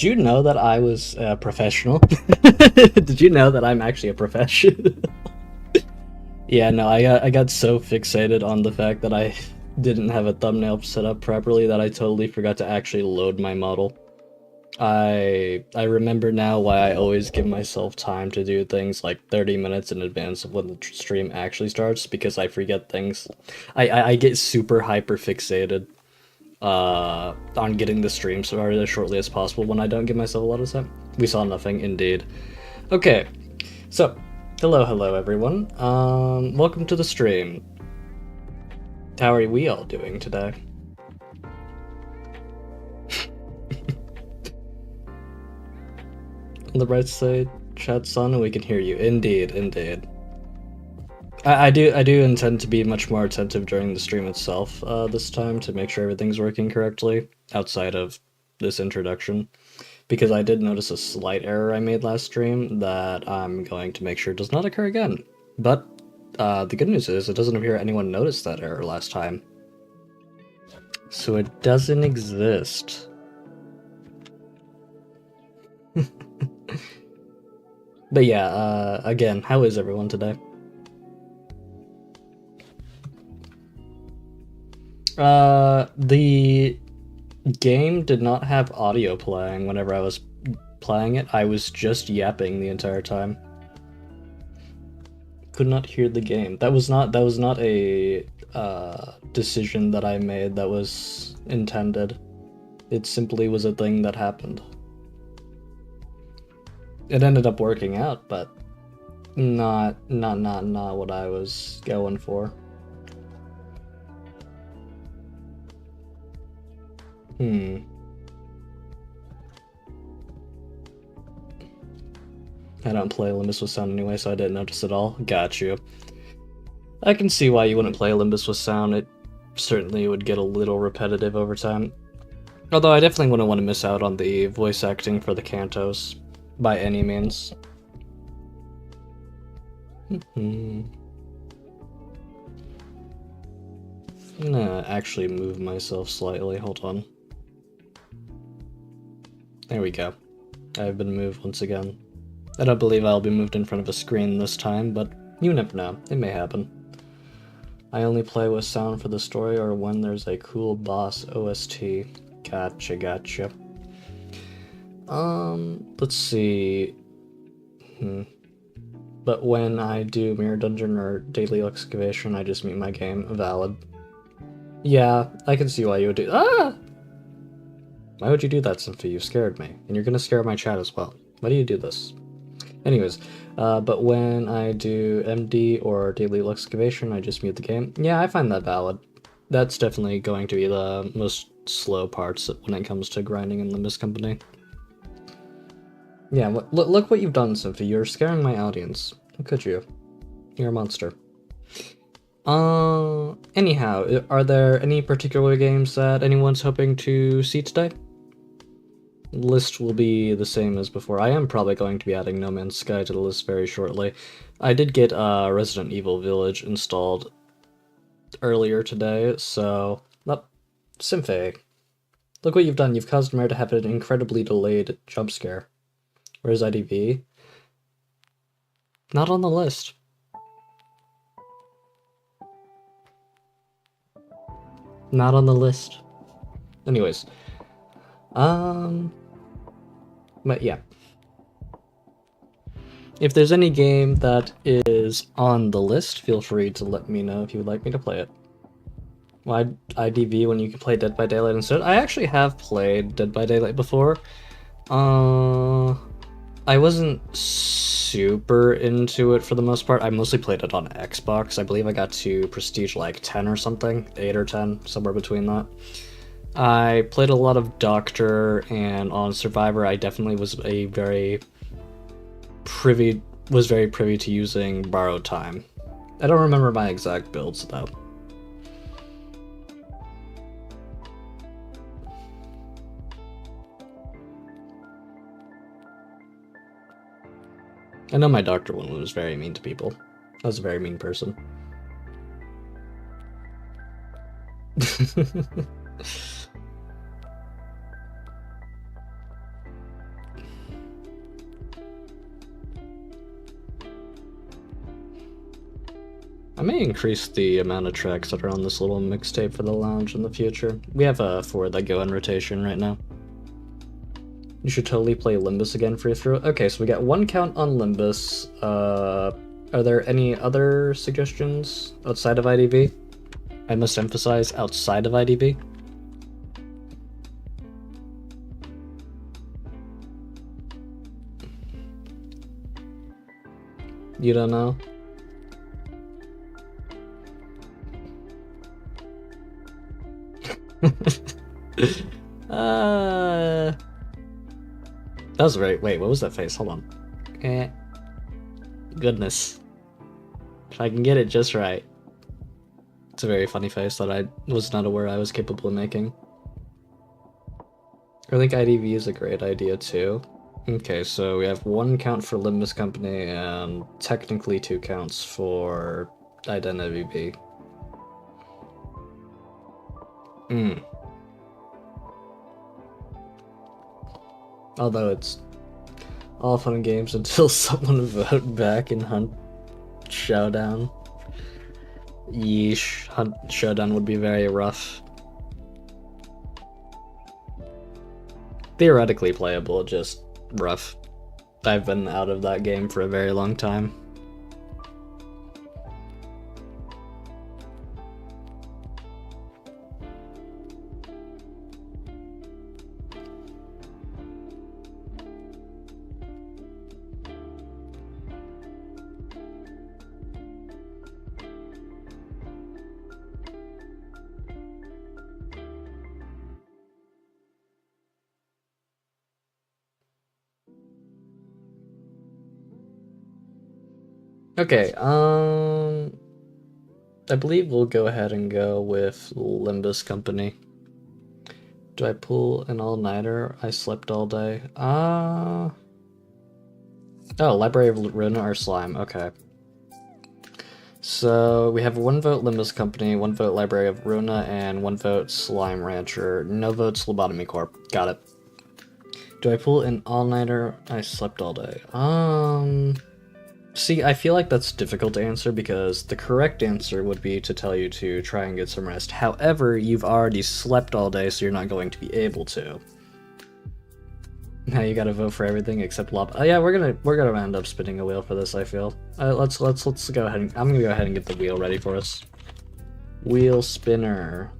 Did you know that I was a professional? Did you know that I'm actually a professional? Yeah, no, I got so fixated on the fact that I didn't have a thumbnail set up properly that I totally forgot to actually load my model. I remember now why I always give myself time to do things like 30 minutes in advance of when the stream actually starts, because I forget things. I get super hyper fixated on getting the stream started as shortly as possible when I don't give myself a lot of time. We saw nothing, indeed. Okay, so hello everyone. Welcome to the stream. How are we all doing today? On the right side, chat's on and we can hear you. Indeed, indeed. I do intend to be much more attentive during the stream itself this time to make sure everything's working correctly outside of this introduction, because I did notice a slight error I made last stream that I'm going to make sure does not occur again. But the good news is it doesn't appear anyone noticed that error last time. So it doesn't exist. But yeah, again, how is everyone today? The game did not have audio playing whenever I was playing it. I was just yapping the entire time. Could not hear the game. That was not a decision that I made that was intended. It simply was a thing that happened. It ended up working out, but not what I was going for. I don't play Olympus with sound anyway, so I didn't notice at all. Got you. I can see why you wouldn't play Olympus with sound. It certainly would get a little repetitive over time. Although I definitely wouldn't want to miss out on the voice acting for the Cantos, by any means. I'm gonna actually move myself slightly, hold on. There we go. I've been moved once again. I don't believe I'll be moved in front of a screen this time, but you never know. It may happen. I only play with sound for the story or when there's a cool boss OST. Gotcha. Let's see. But when I do Mirror Dungeon or Daily Excavation, I just mute my game. Valid. Yeah, I can see why you would do— Ah! Why would you do that, Symphy? You scared me. And you're gonna scare my chat as well. Why do you do this? Anyways, but when I do MD or Daily Excavation, I just mute the game. Yeah, I find that valid. That's definitely going to be the most slow parts when it comes to grinding in the Mist Company. Yeah, look what you've done, Symphy. You're scaring my audience. How could you? You're a monster. Anyhow, are there any particular games that anyone's hoping to see today? List will be the same as before. I am probably going to be adding No Man's Sky to the list very shortly. I did get Resident Evil Village installed earlier today, so— Symphy. Look what you've done. You've caused Mare to have an incredibly delayed jump scare. Where's IDV? Not on the list. Not on the list. Anyways. But yeah. If there's any game that is on the list, feel free to let me know if you would like me to play it. Why IDV when you can play Dead by Daylight instead? I actually have played Dead by Daylight before. I wasn't super into it for the most part. I mostly played it on Xbox. I believe I got to Prestige like 10 or something. 8 or 10, somewhere between that. I played a lot of Doctor, and on Survivor I definitely was very privy to using Borrowed Time. I don't remember my exact builds though. I know my Doctor one was very mean to people. I was a very mean person. may increase the amount of tracks that are on this little mixtape for the lounge in the future. We have 4 that go in rotation right now. You should totally play Limbus again free through. Okay, so we got 1 count on Limbus. Are there any other suggestions outside of IDV? I must emphasize outside of IDV. You don't know? That was right. Wait, what was that face? Hold on. Goodness. If I can get it just right. It's a very funny face that I was not aware I was capable of making. I think IDV is a great idea too. Okay, so we have 1 count for Limbus Company and technically 2 counts for Identity B. Although it's all fun and games until someone vote back in Hunt Showdown. Yeesh, Hunt Showdown would be very rough. Theoretically playable, just rough. I've been out of that game for a very long time. Okay, I believe we'll go ahead and go with Limbus Company. Do I pull an all-nighter? I slept all day. Oh, Library of Runa or Slime, okay. So we have 1 vote Limbus Company, 1 vote Library of Runa, and 1 vote Slime Rancher. No votes Lobotomy Corp. Got it. Do I pull an all-nighter? I slept all day. See, I feel like that's difficult to answer because the correct answer would be to tell you to try and get some rest. However, you've already slept all day, so you're not going to be able to. Now you gotta vote for everything except Lob. Oh yeah, we're gonna end up spinning a wheel for this. I feel. Let's go ahead. I'm gonna go ahead and get the wheel ready for us. Wheel spinner.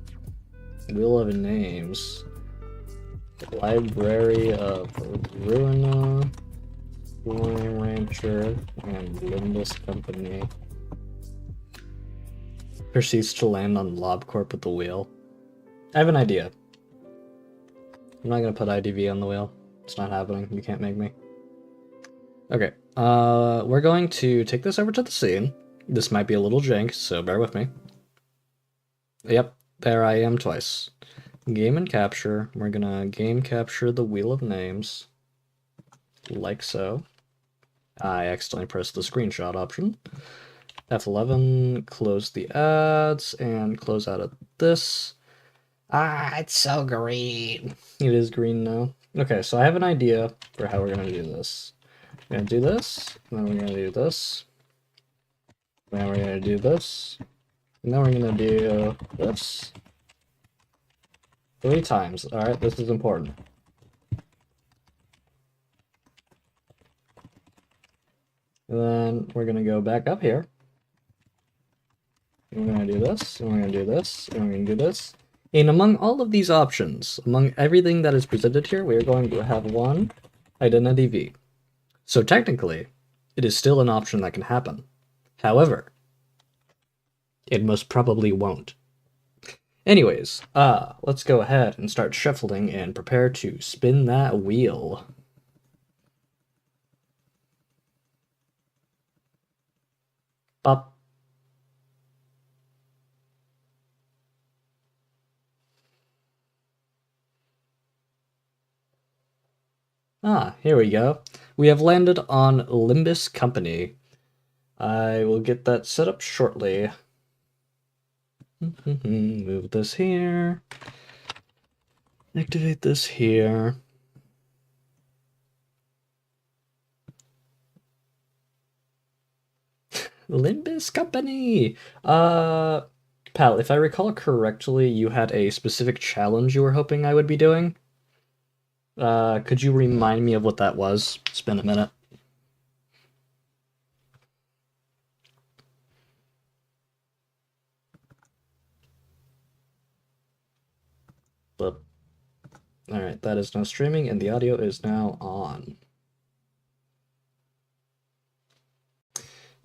Wheel of names. Library of Ruina. Slime Rancher and Limbus Company. Proceeds to land on LobCorp with the wheel. I have an idea. I'm not gonna put IDV on the wheel. It's not happening. You can't make me. Okay. We're going to take this over to the scene. This might be a little jank, so bear with me. Yep, there I am twice. Game and capture. We're gonna game capture the wheel of names. Like so. I accidentally pressed the screenshot option. F11, close the ads, and close out of this. Ah, it's so green. It is green now. Okay, so I have an idea for how we're going to do this. We're going to do this, and then we're going to do this. Then we're going to do this. And then we're going to do this. 3 times. Alright, this is important. And then we're going to go back up here. And we're going to do this, and we're going to do this, and we're going to do this. And among all of these options, among everything that is presented here, we are going to have 1 identity V. So technically, it is still an option that can happen. However, it most probably won't. Anyways, let's go ahead and start shuffling and prepare to spin that wheel. Up. Here we go. We have landed on Limbus Company. I will get that set up shortly. Move this here. Activate this here. Limbus Company! Pal, if I recall correctly, you had a specific challenge you were hoping I would be doing. Could you remind me of what that was? It's been a minute. But alright, that is now streaming, and the audio is now on.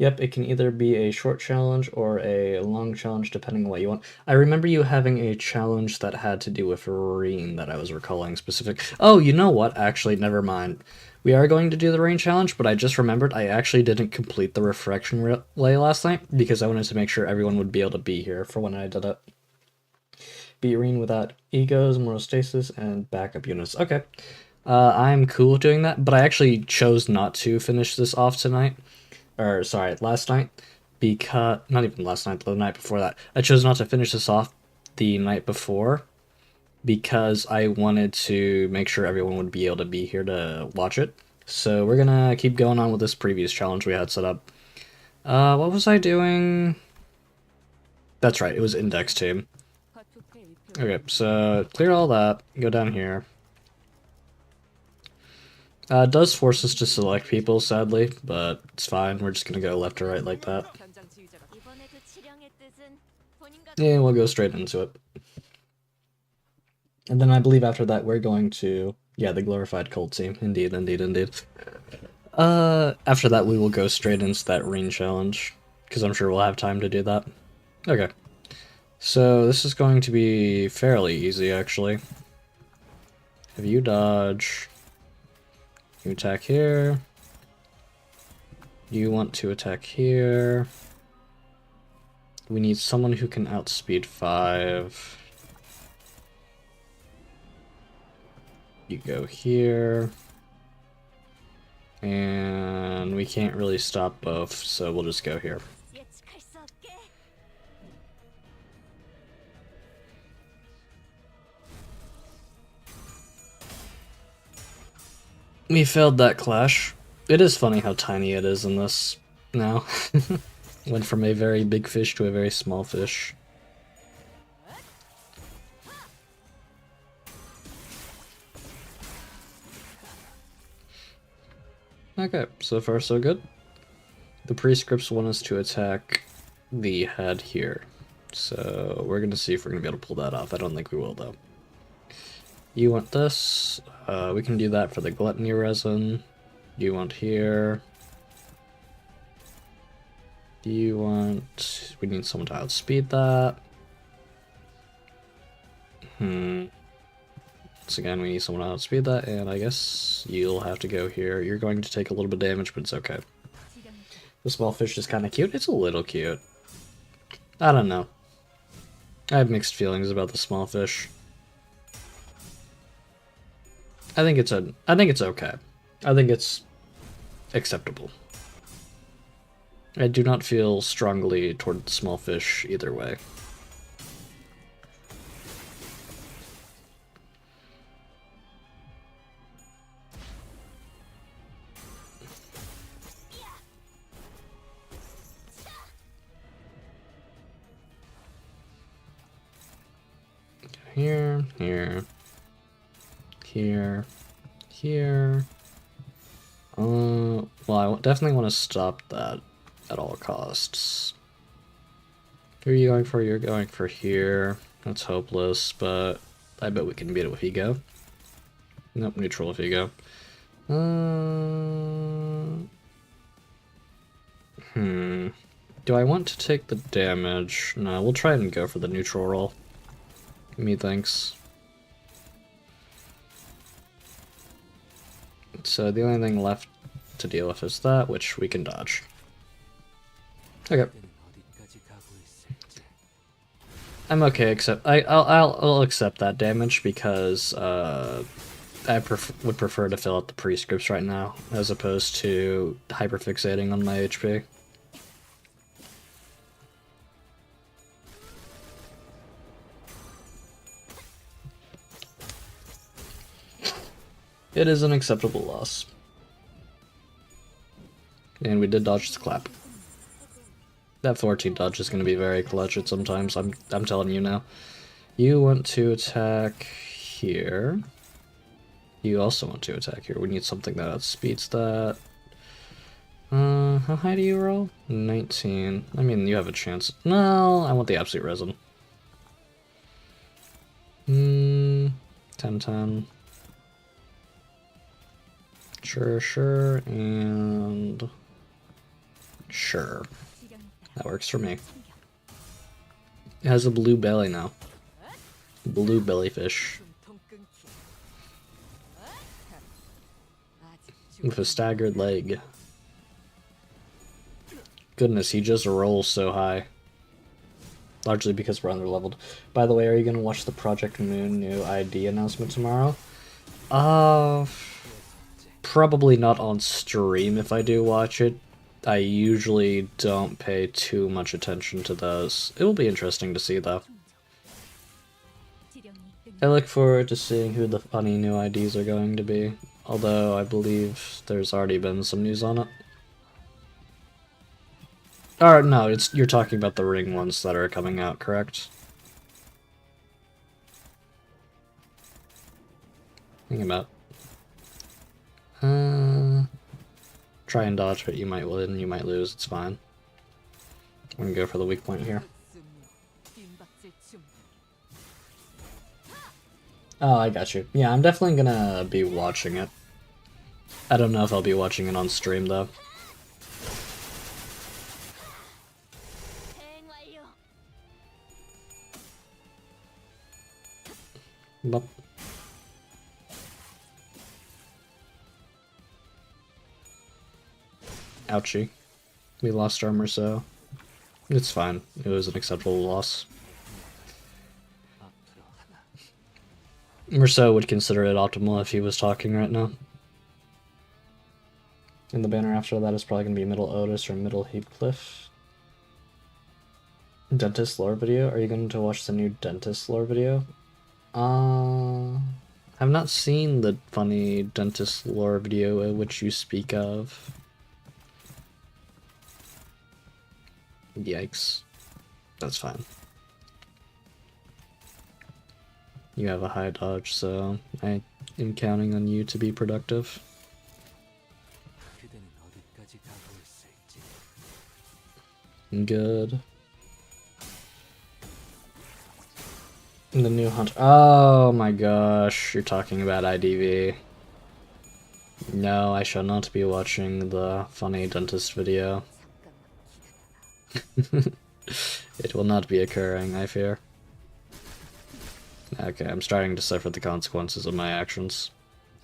Yep, it can either be a short challenge or a long challenge, depending on what you want. I remember you having a challenge that had to do with rain that I was recalling specific. Oh, you know what? Actually, never mind. We are going to do the rain challenge, but I just remembered I actually didn't complete the refraction relay last night because I wanted to make sure everyone would be able to be here for when I did it. Beat rain without egos, monostasis, and backup units. Okay. I'm cool with doing that, but I actually chose not to finish this off tonight. Or sorry, last night, because not even last night, the night before that. I chose not to finish this off the night before because I wanted to make sure everyone would be able to be here to watch it. So we're gonna keep going on with this previous challenge we had set up. What was I doing? That's right, it was index team. Okay, so clear all that, go down here. It does force us to select people, sadly, but it's fine. We're just gonna go left or right like that. And we'll go straight into it. And then I believe after that we're going to... Yeah, the glorified cult team. Indeed, indeed, indeed. After that we will go straight into that rain challenge, because I'm sure we'll have time to do that. Okay. So this is going to be fairly easy, actually. Have you dodge... You attack here. You want to attack here. We need someone who can outspeed 5. You go here. And we can't really stop both, so we'll just go here. We failed that clash. It is funny how tiny it is in this now. Went from a very big fish to a very small fish. Okay, so far so good. The prescripts want us to attack the head here. So we're gonna see if we're gonna be able to pull that off. I don't think we will though. You want this? We can do that for the gluttony resin. You want here. You want... We need someone to outspeed that. Once again, we need someone to outspeed that, and I guess you'll have to go here. You're going to take a little bit of damage, but it's okay. The small fish is kind of cute. It's a little cute. I don't know. I have mixed feelings about the small fish. I think it's okay. I think it's acceptable. I do not feel strongly toward the small fish either way. Here, here, here, here. Well, I definitely want to stop that at all costs. Who are you going for? You're going for here. That's hopeless, but I bet we can beat it with ego. Nope, neutral with ego. Do I want to take the damage? No, we'll try and go for the neutral roll. Methinks. So the only thing left to deal with is that, which we can dodge. Okay. I'm okay, except I'll accept that damage because I would prefer to fill out the prescripts right now as opposed to hyperfixating on my HP. It is an acceptable loss. And we did dodge the clap. That 14 dodge is going to be very clutch at sometimes, I'm telling you now. You want to attack here. You also want to attack here. We need something that outspeeds that. How high do you roll? 19. I mean, you have a chance. No, I want the absolute resin. 10, 10. Sure, and sure. That works for me. It has a blue belly now. Blue bellyfish. With a staggered leg. Goodness, he just rolls so high. Largely because we're underleveled. By the way, are you gonna watch the Project Moon new ID announcement tomorrow? Probably not on stream if I do watch it. I usually don't pay too much attention to those. It will be interesting to see though. I look forward to seeing who the funny new IDs are going to be, although I believe there's already been some news on it. Or no, you're talking about the ring ones that are coming out, correct? Think about. Try and dodge, but you might win, you might lose, it's fine. I'm gonna go for the weak point here. Oh, I got you. Yeah, I'm definitely gonna be watching it. I don't know if I'll be watching it on stream, though. But ouchie. We lost our Merceau. It's fine. It was an acceptable loss. Merceau would consider it optimal if he was talking right now. And the banner after that is probably going to be Middle Otis or Middle Heathcliff. Dentist lore video? Are you going to watch the new Dentist lore video? I've not seen the funny Dentist lore video which you speak of. Yikes. That's fine. You have a high dodge, so I am counting on you to be productive. Good. The new hunt. Oh my gosh, you're talking about IDV. No, I shall not be watching the funny dentist video. It will not be occurring, I fear. Okay, I'm starting to suffer the consequences of my actions.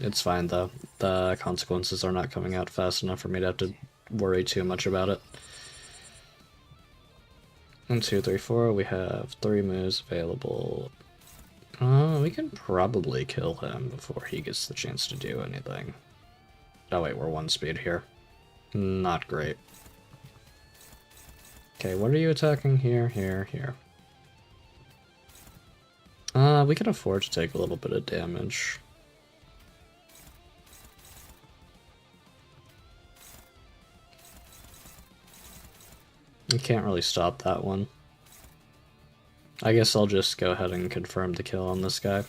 It's fine though. The consequences are not coming out fast enough for me to have to worry too much about it. 1, 2, 3, 4. We have 3 moves available. We can probably kill him before he gets the chance to do anything. Oh wait, we're 1 speed here. Not great. Okay, what are you attacking here, here, here? We can afford to take a little bit of damage. You can't really stop that one. I guess I'll just go ahead and confirm the kill on this guy.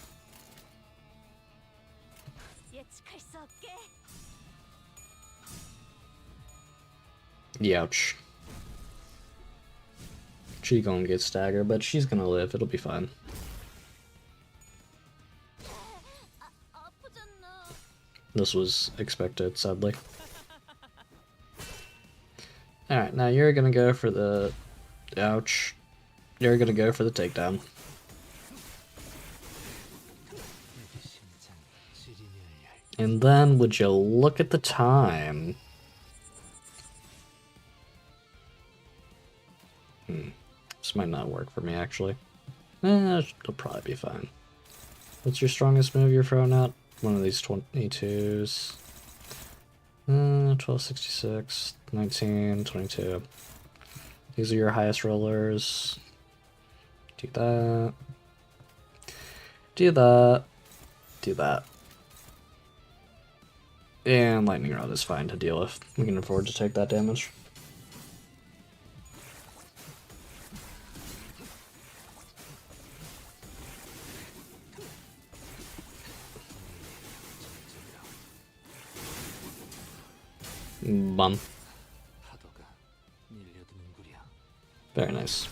Youch. She gonna get staggered, but she's gonna live. It'll be fine. This was expected, sadly. Alright, now you're gonna go for the... Ouch. You're gonna go for the takedown. And then, would you look at the time? This might not work for me, actually. It'll probably be fine. What's your strongest move you're throwing out? One of these 22s. 1266, 19, 22. These are your highest rollers. Do that. Do that. Do that. And Lightning Rod is fine to deal with. We can afford to take that damage. Bum. Very nice.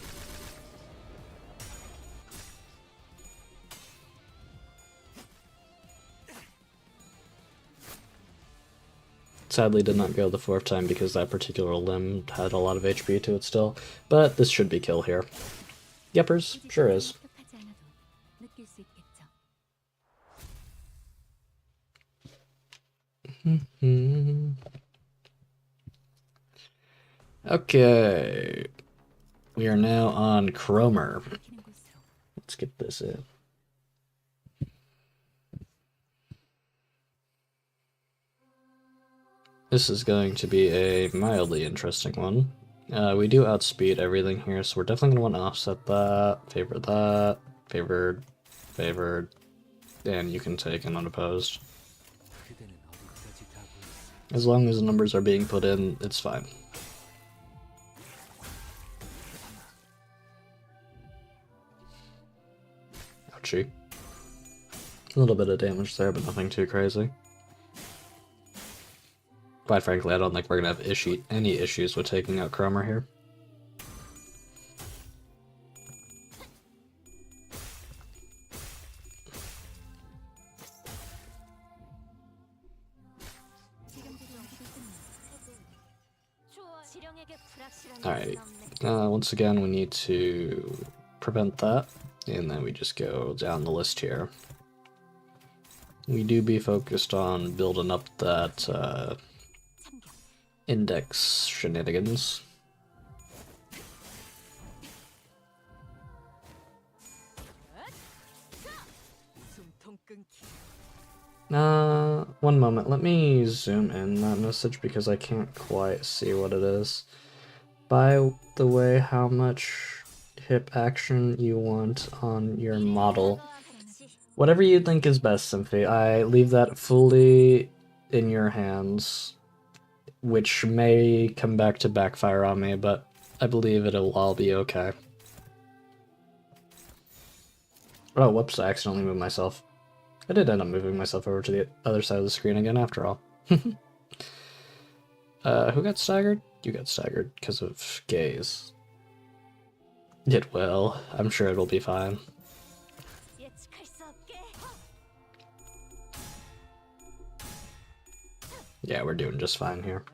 Sadly did not go the fourth time because that particular limb had a lot of HP to it still, but this should be kill here. Yeppers, sure is. Okay. We are now on Cromer. Let's get this in. This is going to be a mildly interesting one. We do outspeed everything here, so we're definitely going to want to offset that, favored, and you can take an unopposed. As long as the numbers are being put in, it's fine. Ouchie. A little bit of damage there, but nothing too crazy. Quite frankly, I don't think we're going to have any issues with taking out Cromer here. Alright, once again we need to prevent that, and then we just go down the list here. We do be focused on building up that index shenanigans. One moment, let me zoom in that message because I can't quite see what it is. By the way, how much hip action you want on your model. Whatever you think is best, Symphy. I leave that fully in your hands, which may come back to backfire on me, but I believe it'll all be okay. Oh, whoops, I accidentally moved myself. I did end up moving myself over to the other side of the screen again, after all. Who got staggered? You got staggered because of gaze. It will. I'm sure it'll be fine. Yeah, we're doing just fine here.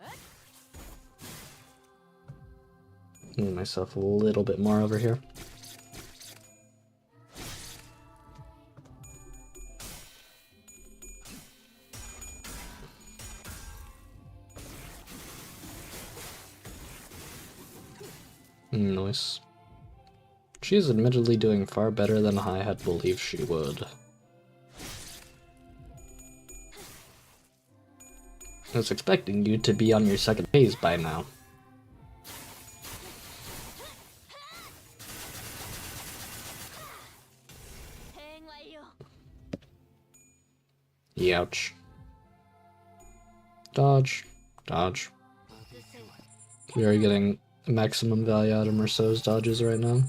Move myself a little bit more over here. Nice. She is admittedly doing far better than I had believed she would. I was expecting you to be on your second phase by now. Ouch. Dodge. Dodge. We are getting maximum value out of Merceau's dodges right now.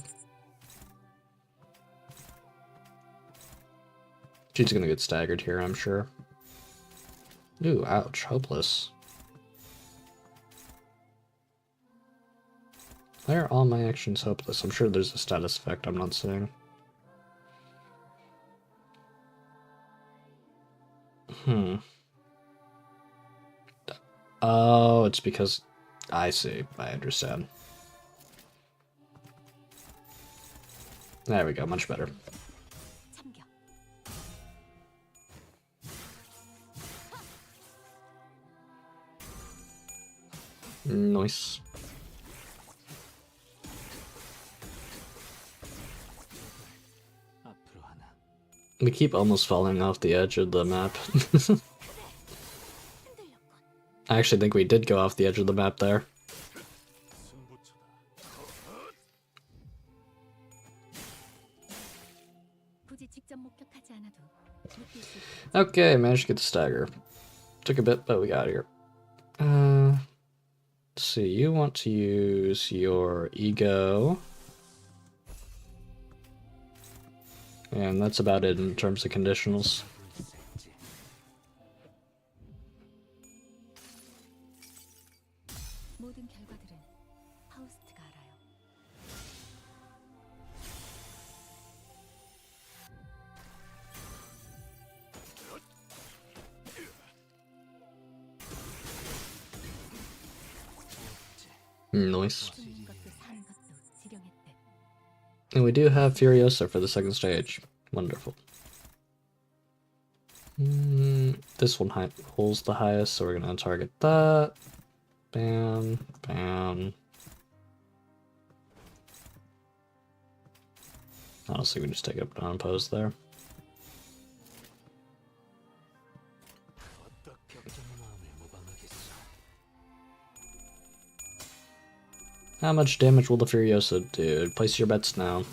She's gonna get staggered here, I'm sure. Ooh, ouch. Hopeless. Why are all my actions hopeless? I'm sure there's a status effect I'm not seeing. Oh, it's because... I see. I understand. There we go. Much better. Nice. We keep almost falling off the edge of the map. I actually think we did go off the edge of the map there. Okay, managed to get the stagger. Took a bit, but we got here. Let's see, you want to use your ego. And that's about it in terms of conditionals. Nice. And we do have Furiosa for the second stage. Wonderful. This one holds the highest, so we're gonna target that. Bam, bam. Honestly, we can just take up unopposed there. How much damage will the Furiosa do? Place your bets now.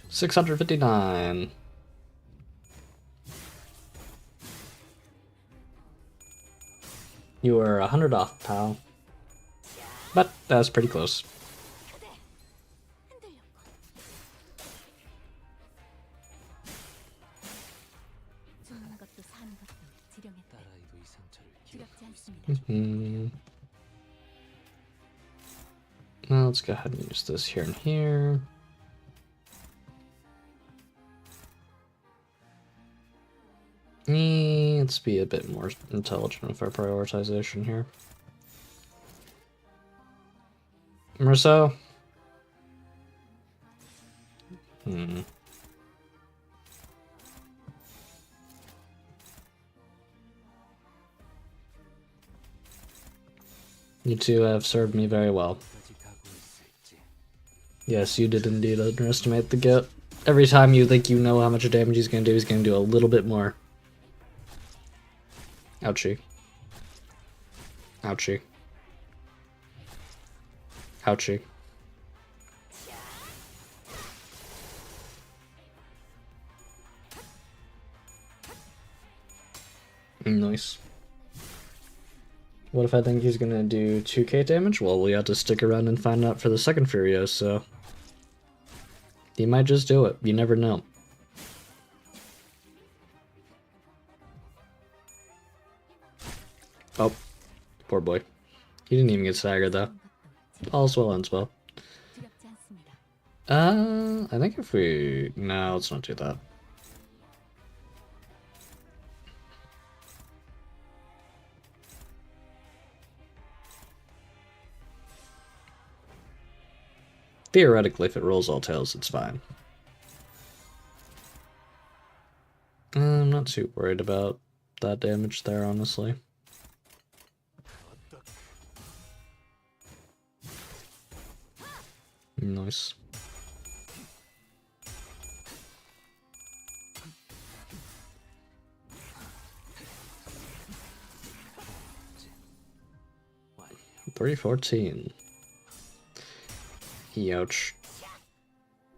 $659. You were 100 off, pal. But that's pretty close. Well, let's go ahead and use this here and here. Let's be a bit more intelligent with our prioritization here. Marceau? You two have served me very well. Yes, you did indeed underestimate the goat. Every time you think you know how much damage he's gonna do a little bit more. Ouchie. Ouchie. Ouchie. Nice. What if I think he's gonna do 2k damage? Well, we have to stick around and find out for the second Furiosa, so... He might just do it. You never know. Oh. Poor boy. He didn't even get staggered, though. All's well ends well. I think if we... No, let's not do that. Theoretically, if it rolls all tails, it's fine. I'm not too worried about that damage there, honestly. Nice. $314. Ouch.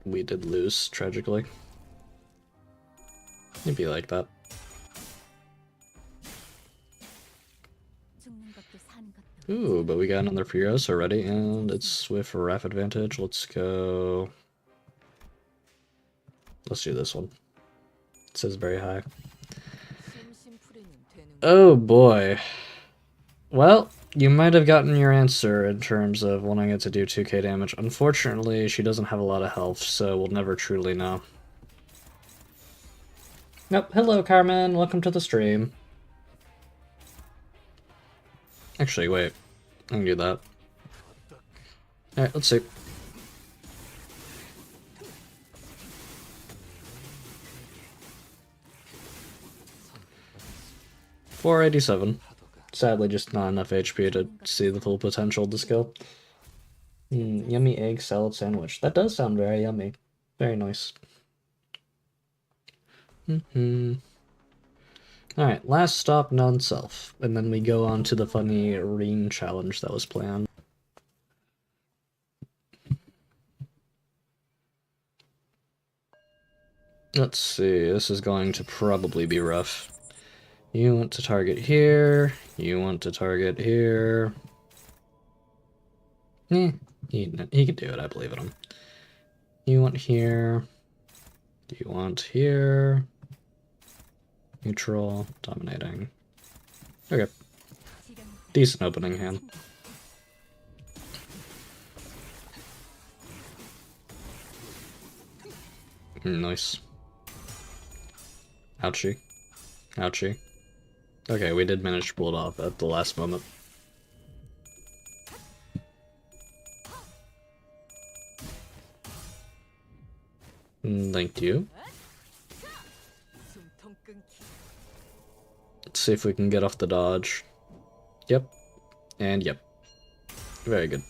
We did lose, tragically. It'd be like that. Ooh, but we got another Furiosa already, and it's with a ref advantage. Let's go... Let's do this one. It says very high. Oh boy. Well, you might have gotten your answer in terms of wanting it to do 2k damage. Unfortunately, she doesn't have a lot of health, so we'll never truly know. Nope. Hello, Carmen. Welcome to the stream. Actually, wait. I can do that. Alright, let's see. $487. Sadly, just not enough HP to see the full potential of the skill. Yummy egg salad sandwich. That does sound very yummy. Very nice. Alright, last stop, non-self. And then we go on to the funny arena challenge that was planned. Let's see, this is going to probably be rough. You want to target here, you want to target here. He can do it, I believe in him. You want here, you want here. Neutral, dominating. Okay. Decent opening hand. Nice. Ouchie. Ouchie. Okay, we did manage to pull it off at the last moment. Thank you. Let's see if we can get off the dodge. Yep. And yep. Very good.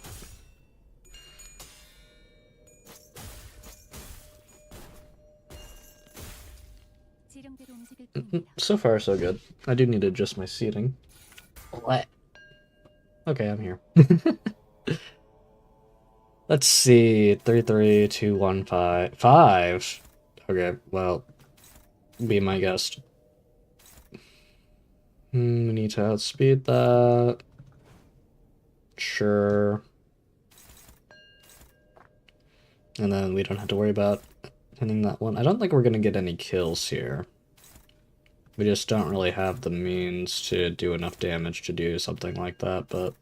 So far, so good. I do need to adjust my seating. What? Okay, I'm here. Let's see. 3, 3, 2, 1, 5. 5? Okay, well, be my guest. We need to outspeed that. Sure. And then we don't have to worry about hitting that one. I don't think we're gonna get any kills here. We just don't really have the means to do enough damage to do something like that, but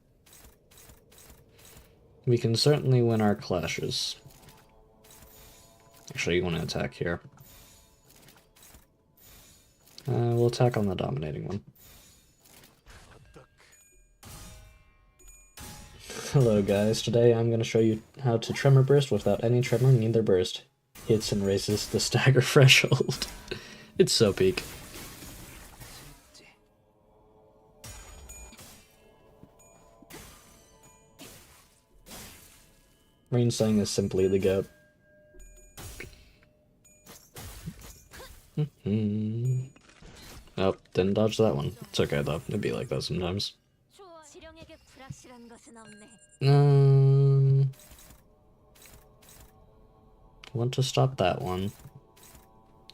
we can certainly win our clashes. Actually, you want to attack here. We'll attack on the dominating one. Hello guys, today I'm going to show you how to tremor burst without any tremor, neither burst. Hits and raises the stagger threshold. It's so peak. Rainsang is simply the goat. Oh, didn't dodge that one. It's okay though, it'd be like that sometimes. Want to stop that one.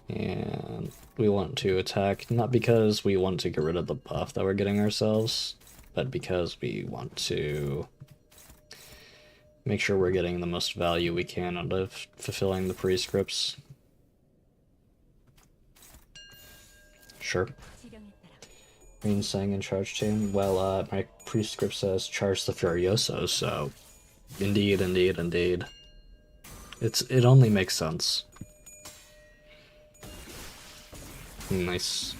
And we want to attack, not because we want to get rid of the buff that we're getting ourselves, but because we want to make sure we're getting the most value we can out of fulfilling the prescripts. Sure. Rainsang and Charge Chain. Well, my prescript says Charge the Furioso, so indeed, indeed, indeed. It only makes sense. Nice.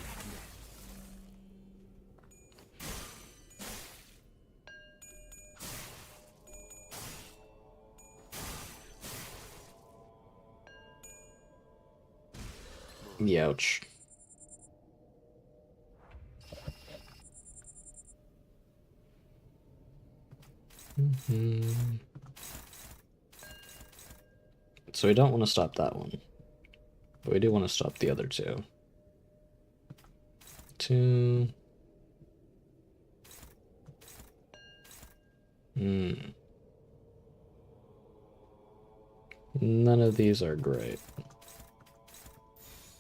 Youch. So we don't want to stop that one, but we do want to stop the other two. None of these are great.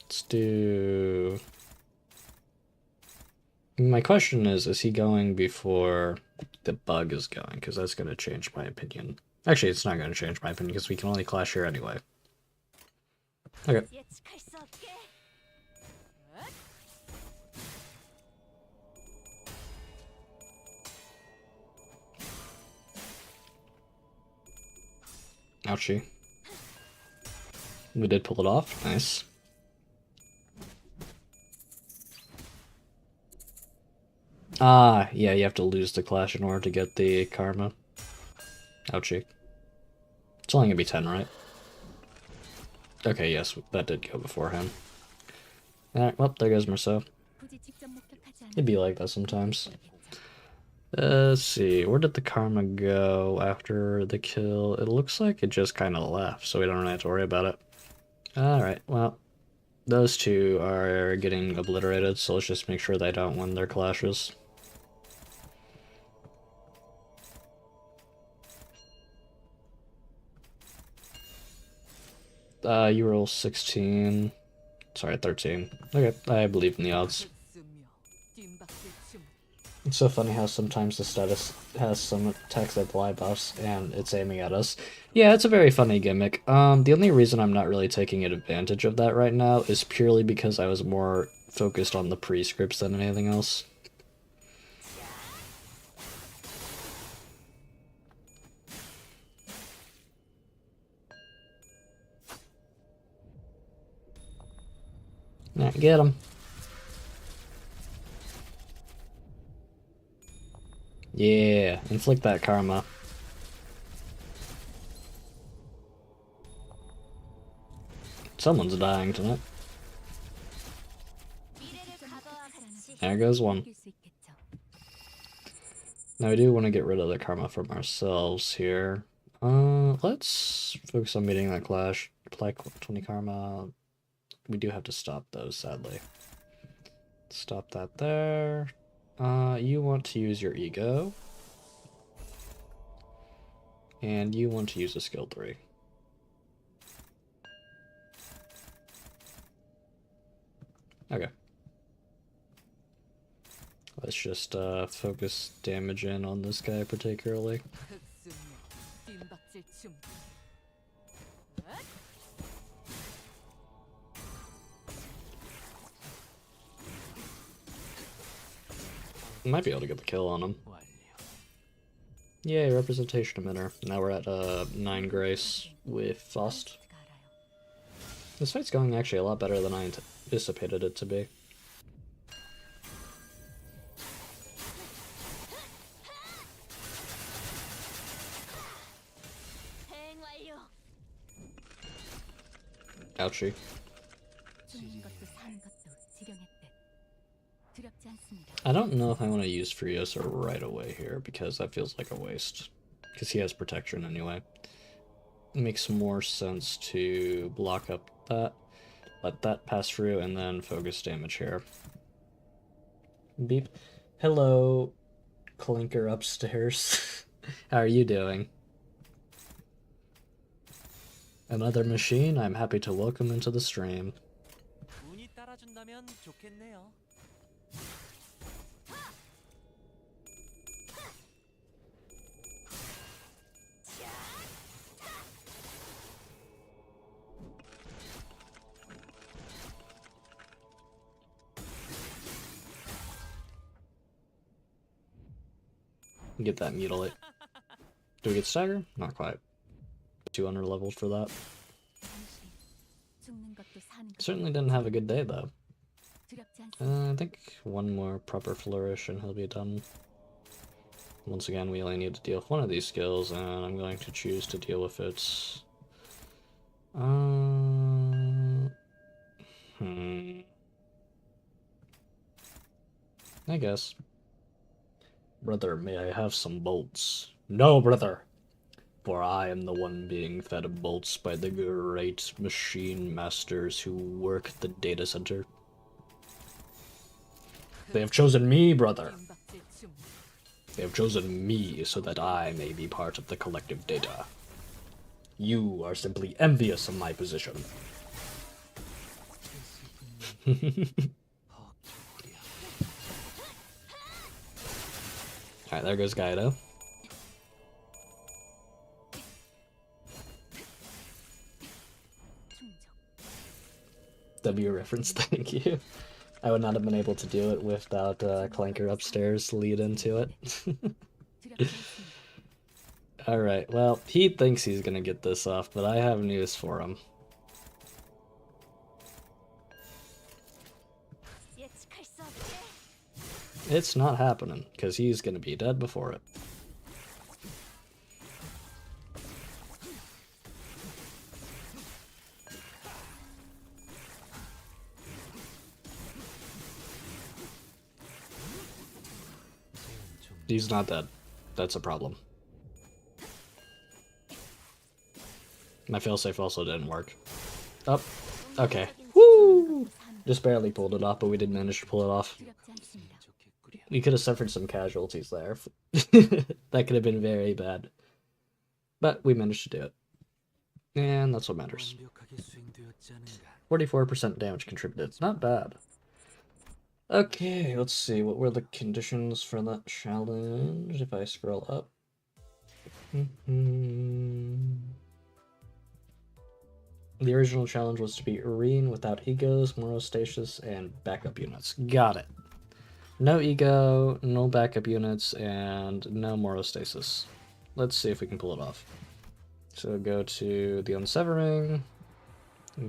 Let's do... My question is he going before the bug is going? Because that's going to change my opinion. Actually, it's not going to change my opinion because we can only clash here anyway. Okay. Ouchie. We did pull it off. Nice. Ah, yeah, you have to lose the clash in order to get the karma. Ouchie. It's only gonna be 10, right? Okay, yes, that did go before him. Alright, well, there goes Merceau. It'd be like that sometimes. Let's see, where did the karma go after the kill? It looks like it just kind of left, so we don't really have to worry about it. Alright, well, those two are getting obliterated, so let's just make sure they don't win their clashes. You roll 16. Sorry, 13. Okay, I believe in the odds. It's so funny how sometimes the status has some attacks that fly buffs and it's aiming at us. Yeah, it's a very funny gimmick. The only reason I'm not really taking advantage of that right now is purely because I was more focused on the prescripts than anything else. Yeah, get him. Yeah, inflict that karma. Someone's dying tonight. There goes one. Now we do want to get rid of the karma from ourselves here. Let's focus on meeting that clash. Apply 20 karma. We do have to stop those, sadly. Stop that there. You want to use your ego. And you want to use a skill 3. Okay. Let's just focus damage in on this guy particularly. Might be able to get the kill on him. Yay, representation emitter. Now we're at 9 grace with Faust. This fight's going actually a lot better than I anticipated it to be. Ouchie. I don't know if I want to use Furiosa right away here, because that feels like a waste. Because he has protection anyway. It makes more sense to block up that, let that pass through, and then focus damage here. Beep. Hello, Clinker upstairs. How are you doing? Another machine? I'm happy to welcome into the stream. Get that mutilate. Do we get stagger? Not quite. Too under leveled for that. Certainly didn't have a good day though. I think one more proper flourish and he'll be done. Once again, we only need to deal with one of these skills, and I'm going to choose to deal with its... I guess. Brother, may I have some bolts? No, brother! For I am the one being fed bolts by the great machine masters who work the data center. They have chosen me, brother. They have chosen me so that I may be part of the collective data. You are simply envious of my position. Alright, there goes Gaito. W reference, thank you. I would not have been able to do it without Clanker upstairs lead into it. Alright, well, he thinks he's gonna get this off, but I have news for him. It's not happening, because he's gonna be dead before it. He's not dead. That's a problem. My failsafe also didn't work. Oh, okay. Woo! Just barely pulled it off, but we did manage to pull it off. We could have suffered some casualties there. That could have been very bad. But we managed to do it. And that's what matters. 44% damage contributed. It's not bad. Okay, let's see. What were the conditions for that challenge? If I scroll up. The original challenge was to beat Urine without egos, Morostasis, and backup units. Got it. No ego, no backup units, and no Morostasis. Let's see if we can pull it off. So go to the Unsevering,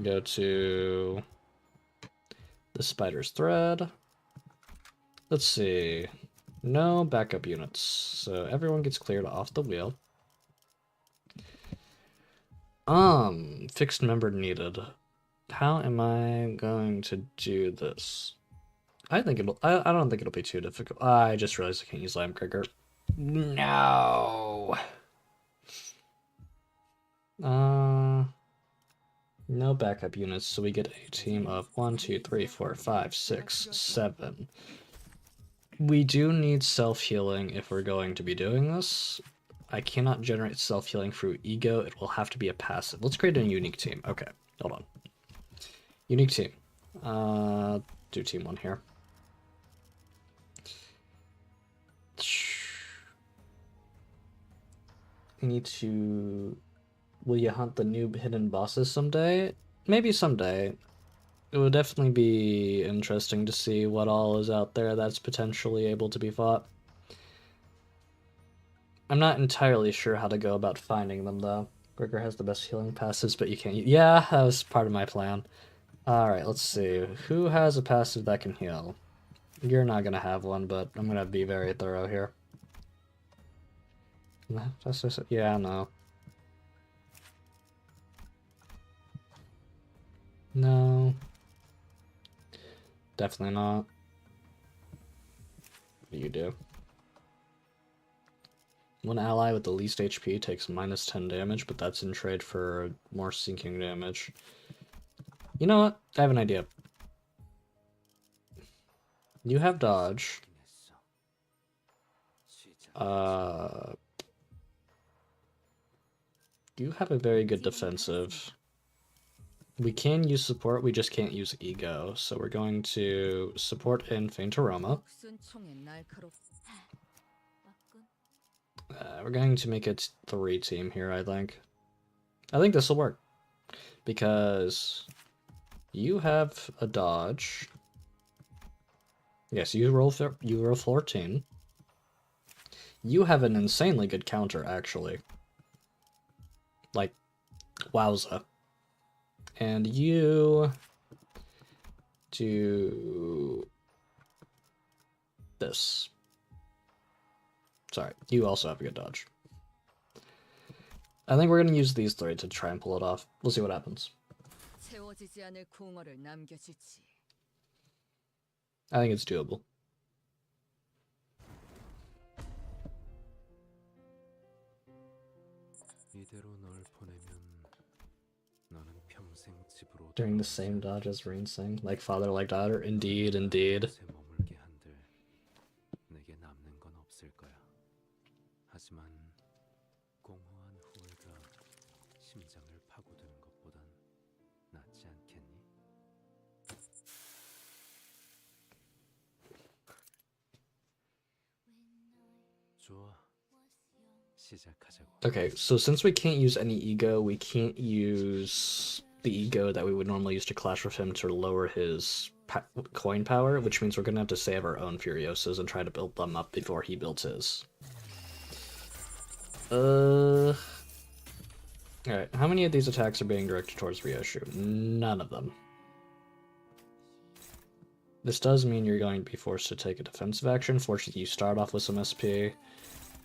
go to The spider's thread. Let's see. No backup units. So everyone gets cleared off the wheel. Fixed member needed. How am I going to do this? I think it'll. I don't think it'll be too difficult. I just realized I can't use Lime Trigger. No. No backup units, so we get a team of 1, 2, 3, 4, 5, 6, 7. We do need self-healing if we're going to be doing this. I cannot generate self-healing through ego. It will have to be a passive. Let's create a unique team. Okay, hold on. Unique team. Do team 1 here. We need to... Will you hunt the new hidden bosses someday? Maybe someday. It would definitely be interesting to see what all is out there that's potentially able to be fought. I'm not entirely sure how to go about finding them, though. Gregor has the best healing passives, but you can't... Yeah, that was part of my plan. Alright, let's see. Who has a passive that can heal? You're not gonna have one, but I'm gonna be very thorough here. Yeah, no. No. Definitely not. You do. One ally with the least HP takes minus 10 damage, but that's in trade for more sinking damage. You know what? I have an idea. You have dodge. You have a very good defensive. We can use support, we just can't use ego. So we're going to support and faint aroma. We're going to make it 3 team here, I think. I think this will work. Because you have a dodge. Yes, you roll 14. You have an insanely good counter, actually. Like, wowza. And you do this. Sorry, you also have a good dodge. I think we're going to use these 3 to try and pull it off. We'll see what happens. I think it's doable. During the same dodge as Rinsing, like father, like daughter. Indeed, indeed. Okay, so since we can't use any ego, we can't use the ego that we would normally use to clash with him to lower his coin power, which means we're going to have to save our own Furiosas and try to build them up before he builds his. Alright, how many of these attacks are being directed towards Ryoshu? None of them. This does mean you're going to be forced to take a defensive action. Fortunately, you start off with some SP.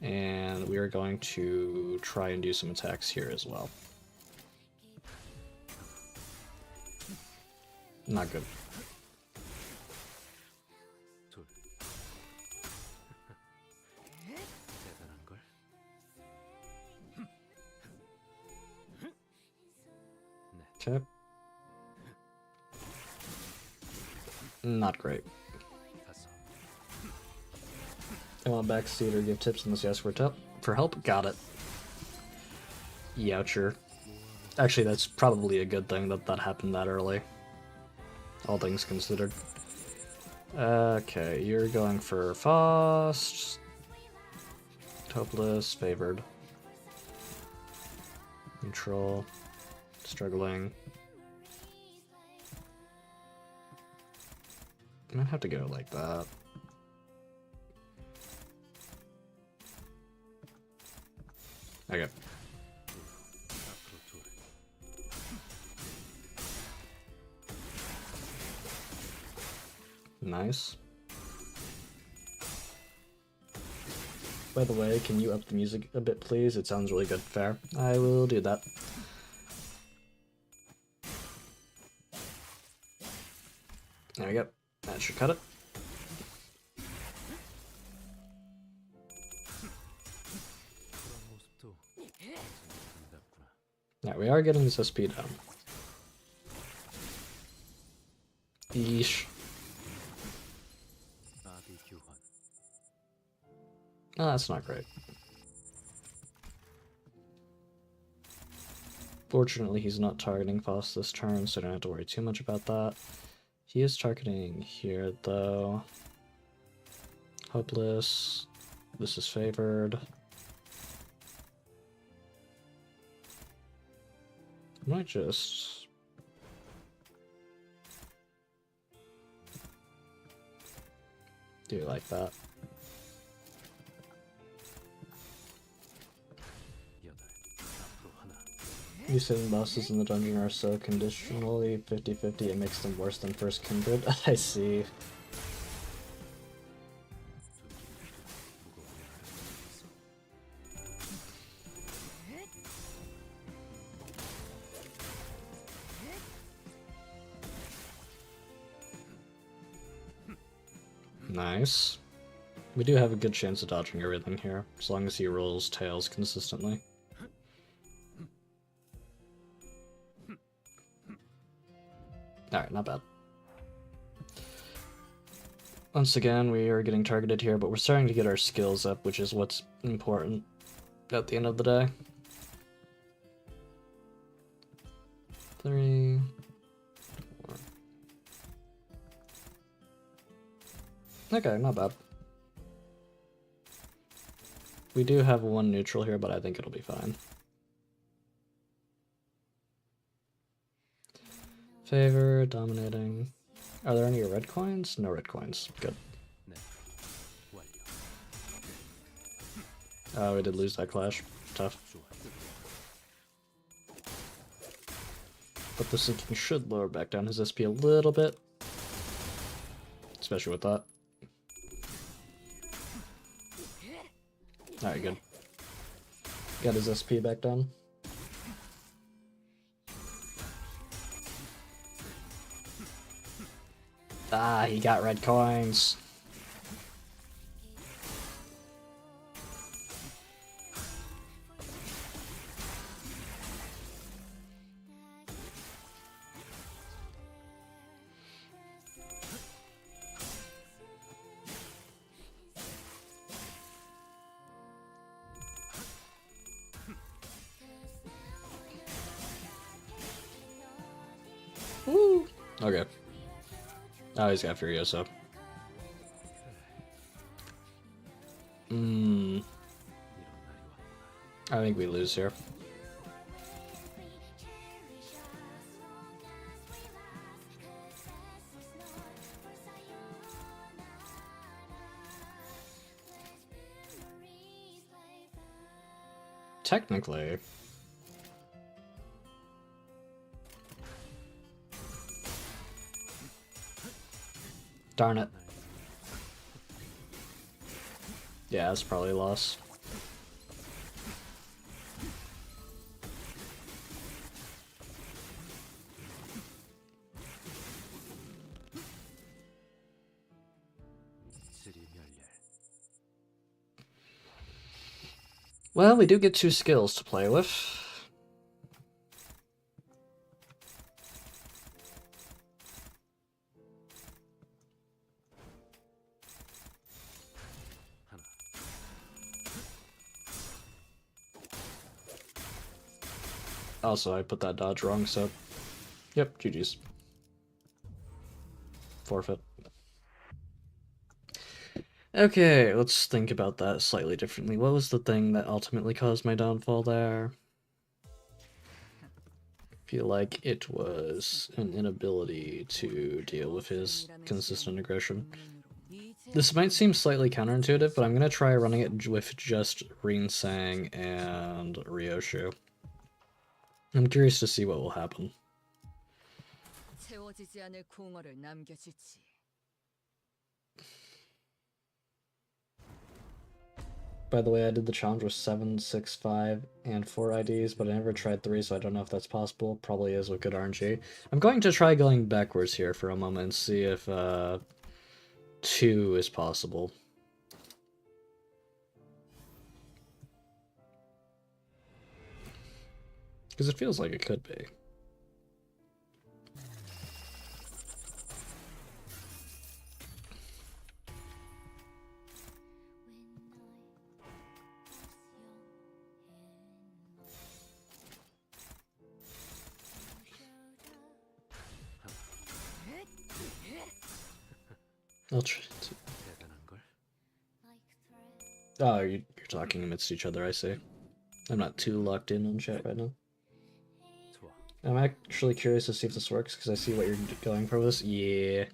And we are going to try and do some attacks here as well. Not good. Okay. Not great. I want backseat or give tips unless you ask for help. Got it. Youcher. Actually, that's probably a good thing that that happened that early. All things considered. Okay, you're going for Faust. Hopeless, favored. Neutral. Struggling. I might have to go like that. Okay. Nice. By the way, can you up the music a bit, please? It sounds really good. Fair. I will do that. There we go. That should cut it. Now we are getting this SP down. Yeesh. Oh, that's not great. Fortunately, he's not targeting Foss this turn, so I don't have to worry too much about that. He is targeting here, though. Hopeless. This is favored. I might just... do it like that. You saying bosses in the dungeon are so conditionally 50-50 it makes them worse than First Kindred? I see. Nice. We do have a good chance of dodging everything here, as long as he rolls tails consistently. Alright, not bad. Once again, we are getting targeted here, but we're starting to get our skills up, which is what's important at the end of the day. 3, 4. Okay, not bad. We do have one neutral here, but I think it'll be fine. Favor, dominating. Are there any red coins? No red coins. Good. Oh, we did lose that clash. Tough. But the sinking should lower back down his SP a little bit. Especially with that. Alright, good. Got his SP back down. Ah, he got red coins. Woo! Okay. Oh, he's got Furioso. I think we lose here. Technically. Darn it. Yeah, it's probably a loss. Well, we do get 2 skills to play with. Also, I put that dodge wrong, so... Yep, GG's. Forfeit. Okay, let's think about that slightly differently. What was the thing that ultimately caused my downfall there? I feel like it was an inability to deal with his consistent aggression. This might seem slightly counterintuitive, but I'm going to try running it with just Rinsang and Ryoshu. I'm curious to see what will happen. By the way, I did the challenge with 7, 6, 5, and 4 IDs, but I never tried 3, so I don't know if that's possible. Probably is with good RNG. I'm going to try going backwards here for a moment and see if 2 is possible. Because it feels like it could be. I'll try to... Oh, you're talking amidst each other, I see. I'm not too locked in on chat right now. I'm actually curious to see if this works, because I see what you're going for with this. Yeah.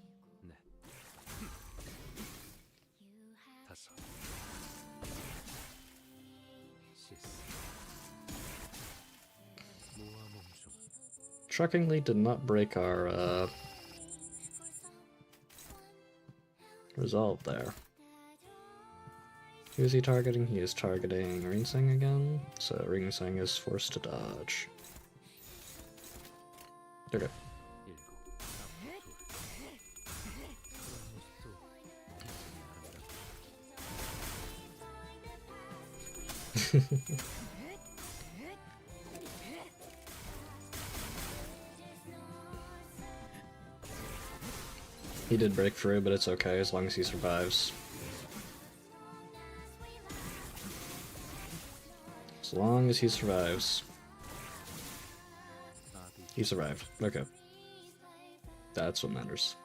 Shockingly did not break our resolve there. Who is he targeting? He is targeting Ringsing again, so Ringsing is forced to dodge. Okay. He did break through, but it's okay as long as he survives. As long as he survives. He survived. Okay. That's what matters.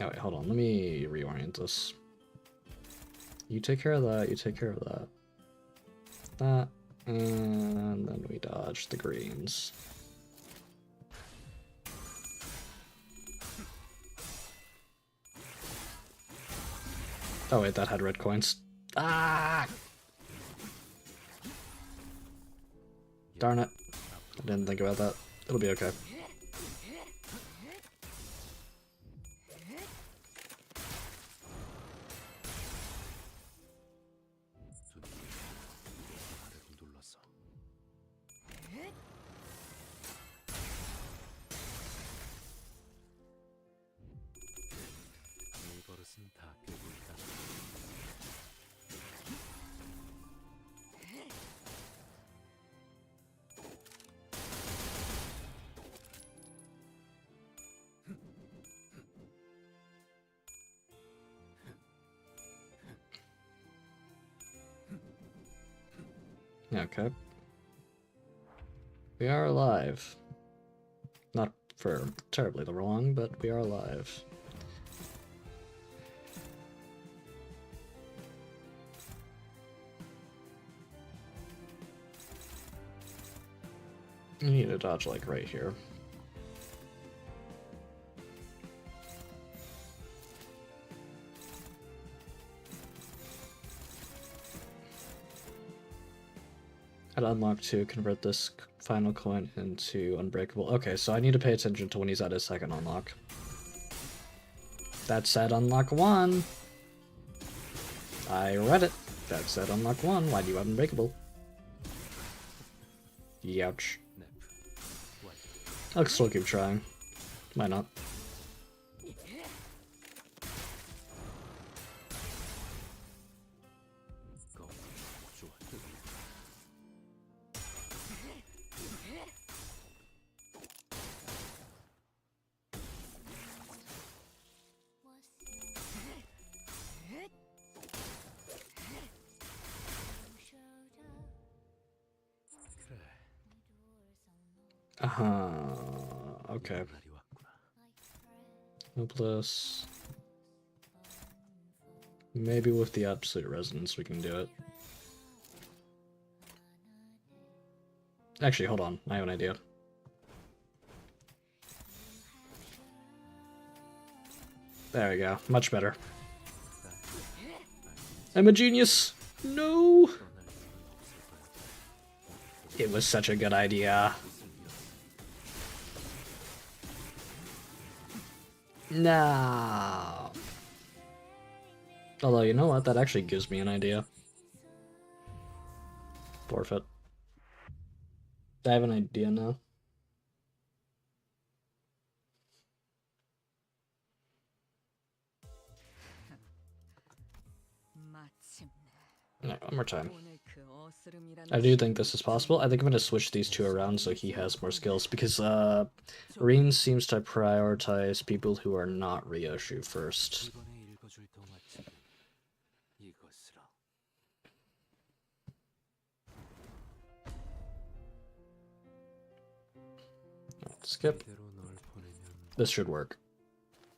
Oh wait, hold on, let me reorient this. You take care of that, you take care of that. That, and then we dodge the greens. Oh wait, that had red coins. Ah! Darn it. I didn't think about that. It'll be okay. Okay. We are alive. Not for terribly long, but we are alive. You need to dodge like right here. I'd unlock to convert this final coin into unbreakable. Okay, so I need to pay attention to when he's at his second unlock. That said unlock 1. I read it. That said unlock 1. Why do you have unbreakable? Youch. I'll still keep trying. Why not? Okay. Hopeless. Maybe with the absolute resonance we can do it. Actually, hold on. I have an idea. There we go. Much better. I'm a genius! No! It was such a good idea. No. Although, you know what? That actually gives me an idea. Forfeit. I have an idea now. Alright, one more time. I do think this is possible. I think I'm going to switch these two around so he has more skills, because Rin seems to prioritize people who are not Ryoshu first. Skip. This should work.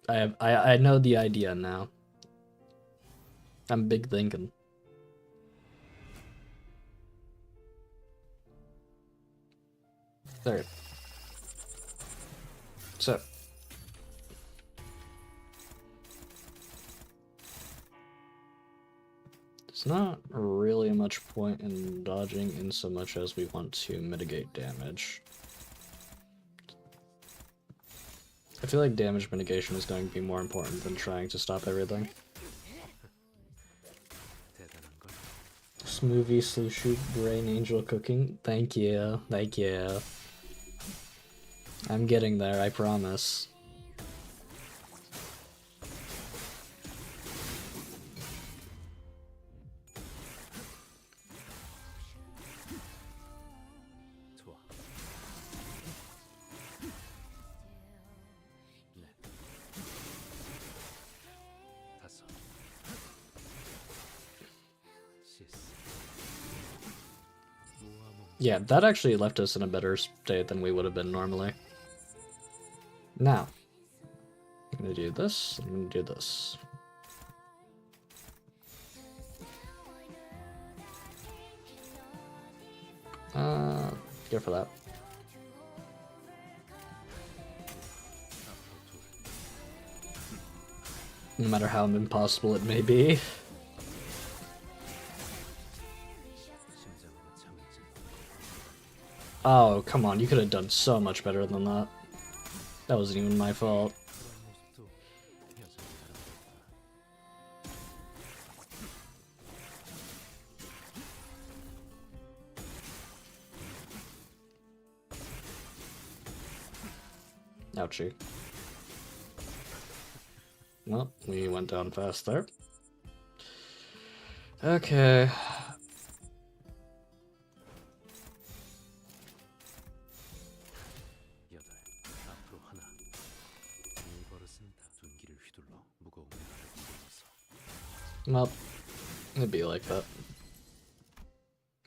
I know the idea now. I'm big thinking. There. So. There's not really much point in dodging in so much as we want to mitigate damage. I feel like damage mitigation is going to be more important than trying to stop everything. Smoothie, Slushu, Brain Angel cooking. Thank you. Thank you. I'm getting there, I promise. Yeah, that actually left us in a better state than we would have been normally. Now, I'm gonna do this, I'm gonna do this. Go for that. No matter how impossible it may be. Oh, come on, you could have done so much better than that. That wasn't even my fault. Ouchie. Well, we went down fast there. Okay. Well, it'd be like that.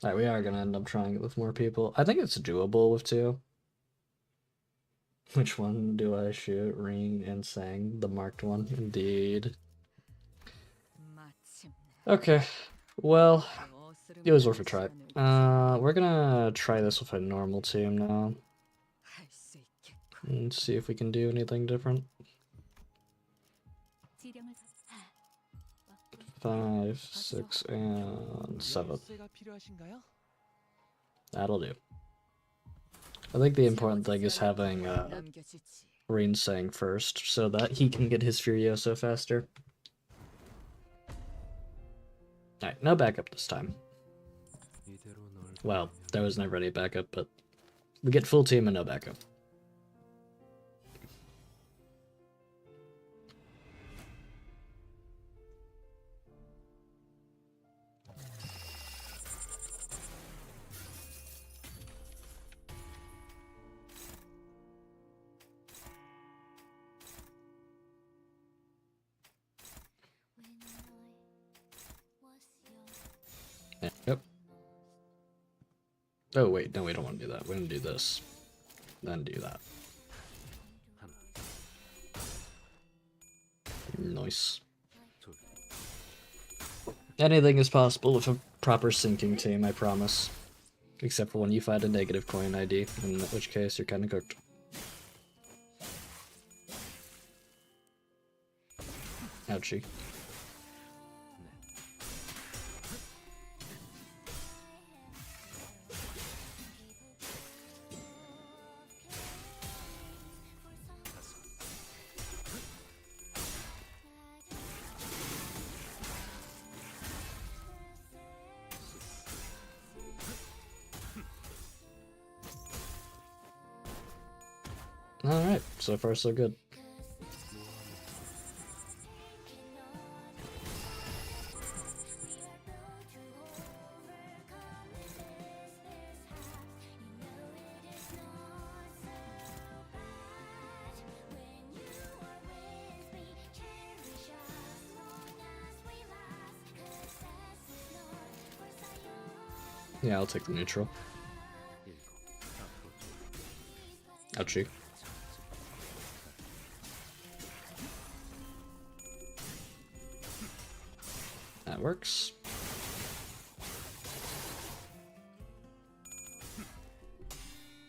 Alright, we are gonna end up trying it with more people. I think it's doable with two. Which one do I shoot? Ring and Sang, the marked one. Indeed. Okay, well, it was worth a try. We're gonna try this with a normal team now. And see if we can do anything different. 5, 6, and 7. That'll do. I think the important thing is having Rin Sang first, so that he can get his Furioso faster. Alright, no backup this time. Well, there was never any backup, but we get full team and no backup. Yep. Oh wait, no, we don't want to do that. We're gonna do this. Then do that. Nice. Anything is possible with a proper syncing team, I promise. Except for when you find a negative coin ID, in which case you're kinda cooked. Ouchie. So far, so good. Yeah, I'll take the neutral. Ouchie. That works.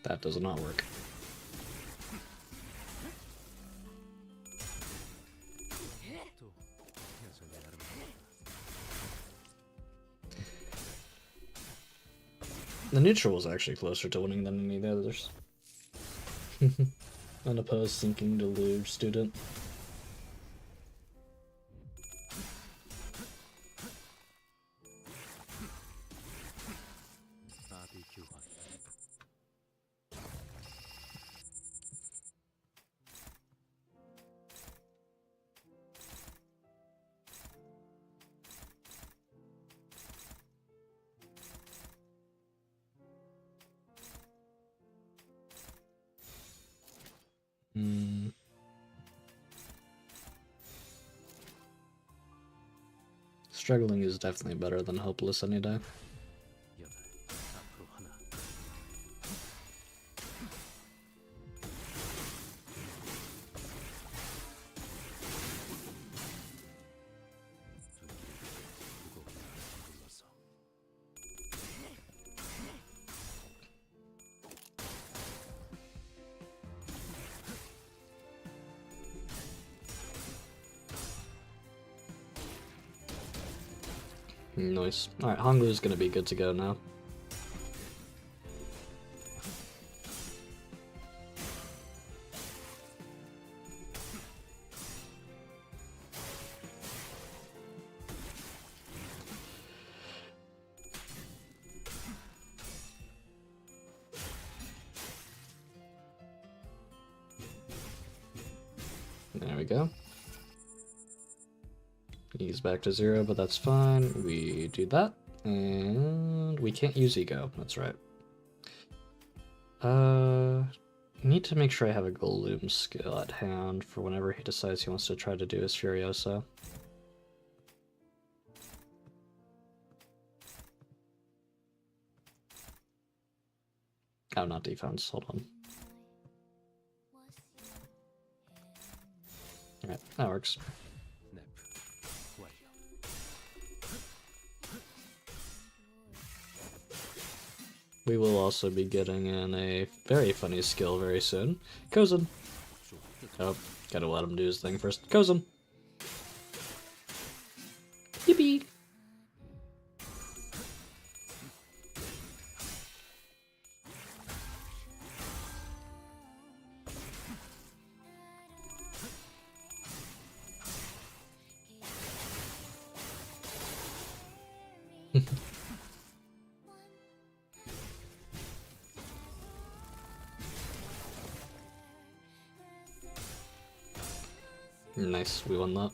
That does not work. The neutral was actually closer to winning than any of the others. Unopposed sinking deluge student. Struggling is definitely better than hopeless any day. Nice. Alright, Honglu's gonna be good to go now. There we go. He's back to 0, but that's fine. We do that, and we can't use ego. That's right. Need to make sure I have a Golem skill at hand for whenever he decides he wants to try to do his Furiosa. Oh, not defense. Hold on. Alright, that works. We will also be getting in a very funny skill very soon. Kozin! Oh, gotta let him do his thing first. Kozin! Yippee! Nice, we won that.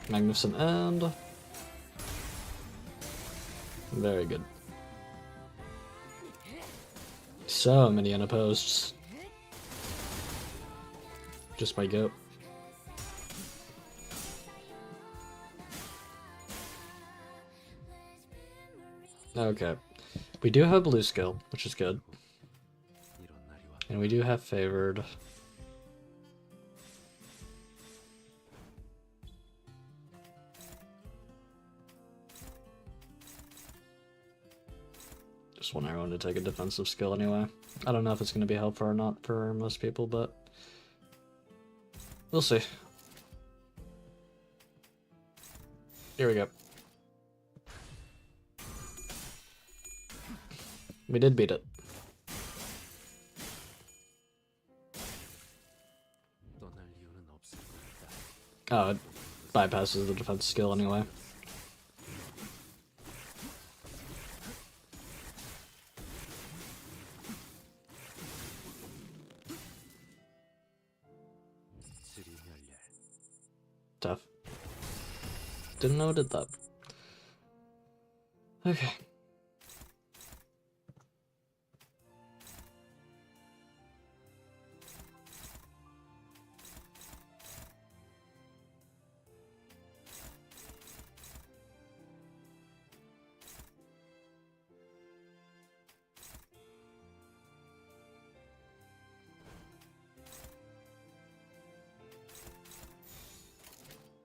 Magnificent end. Very good. So many unopposed. Just my goat. Okay. We do have blue skill, which is good. And we do have favored. Just want everyone to take a defensive skill anyway. I don't know if it's going to be helpful or not for most people, but we'll see. Here we go. We did beat it. Oh, it bypasses the defense skill anyway. Tough. Didn't know it did that. Okay.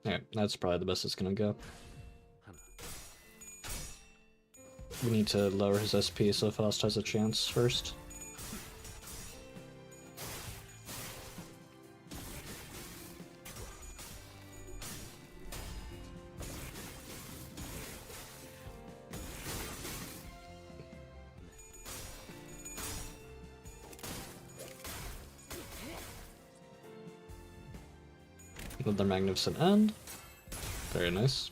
Yeah, that's probably the best it's gonna go. We need to lower his SP so Faust has a chance first. Another magnificent end. Very nice.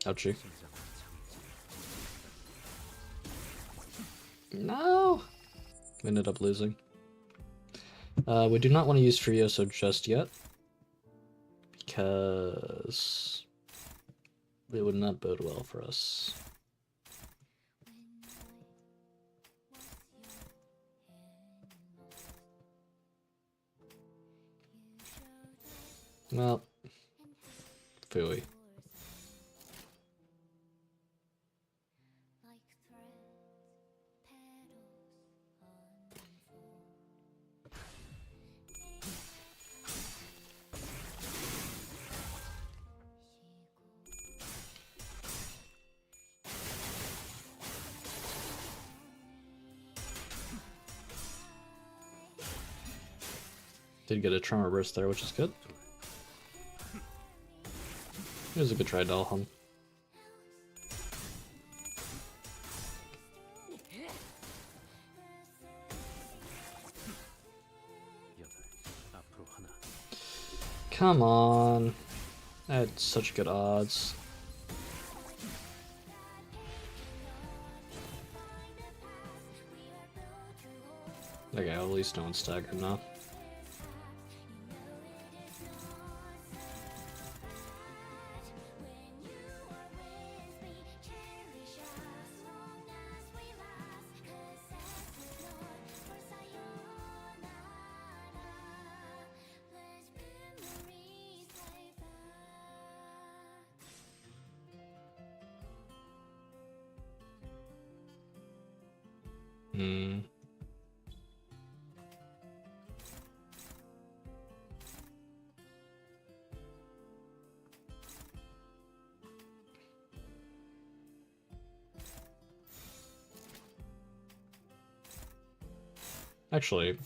Ouchie. No! We ended up losing. We do not want to use Furioso just yet, because it would not bode well for us. Well, phooey. Did get a trauma burst there, which is good. It was a good try, Dalham. Come on. I had such good odds. Okay, at least no one's staggered now. Actually,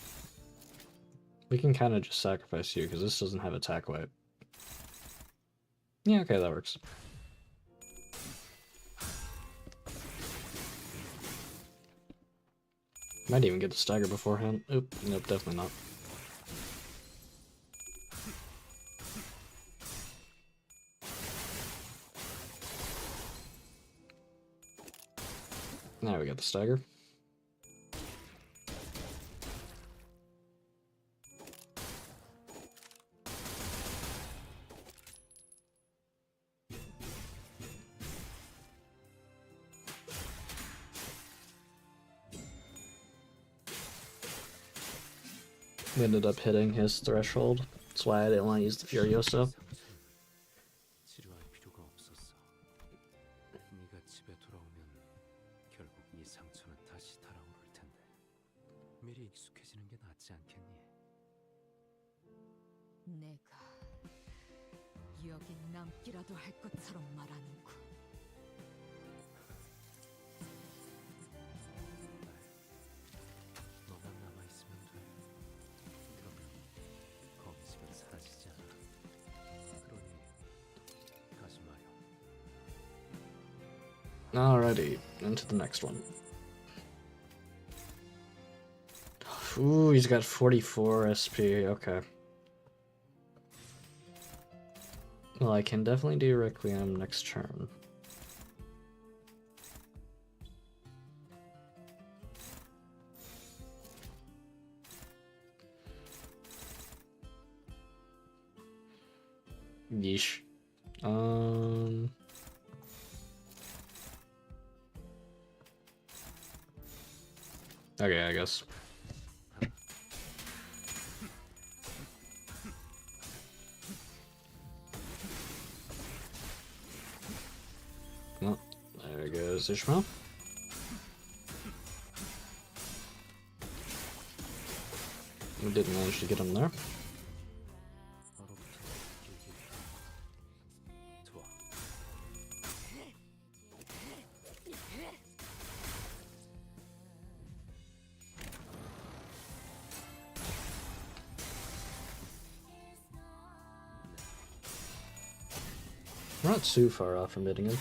we can kind of just sacrifice you, because this doesn't have attack wipe. Yeah, okay, that works. Might even get the stagger beforehand. Oop, nope, definitely not. Now we got the stagger. We ended up hitting his threshold. That's why I didn't want to use the Furioso. Alrighty, into the next one. Ooh, he's got 44 SP, okay. Well, I can definitely do Requiem next turn. Yeesh. Okay, I guess. Well, there goes Ishmael. We didn't manage to get him there. We're not too far off from hitting him.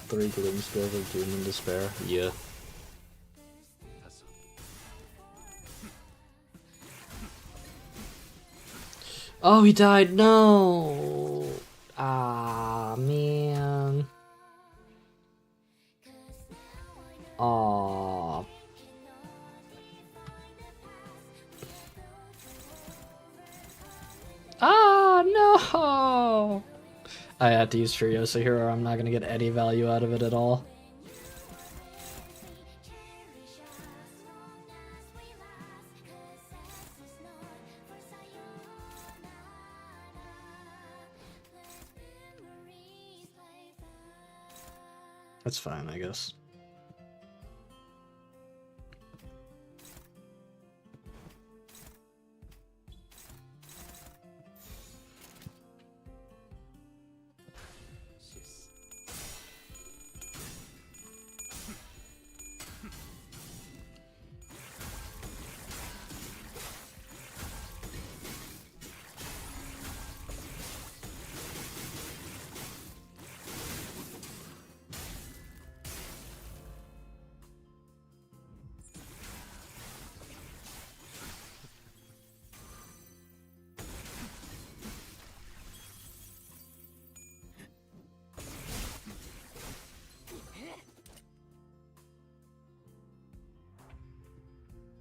3 Gloom Skills of Doom and Despair. Yeah. Oh, he died! No! Ah, man. Aw. Ah, no! I had to use Furiosa here or I'm not gonna get any value out of it at all. That's fine, I guess.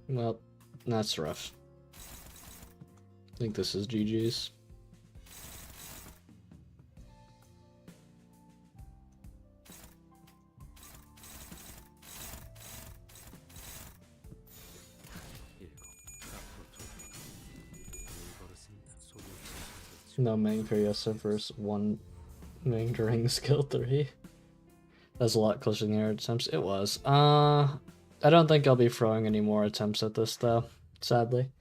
Well, that's rough. I think this is GG's. No main Furiosa versus 1 main during skill 3. That's a lot closer than the air attempts. It was. I don't think I'll be throwing any more attempts at this though, sadly.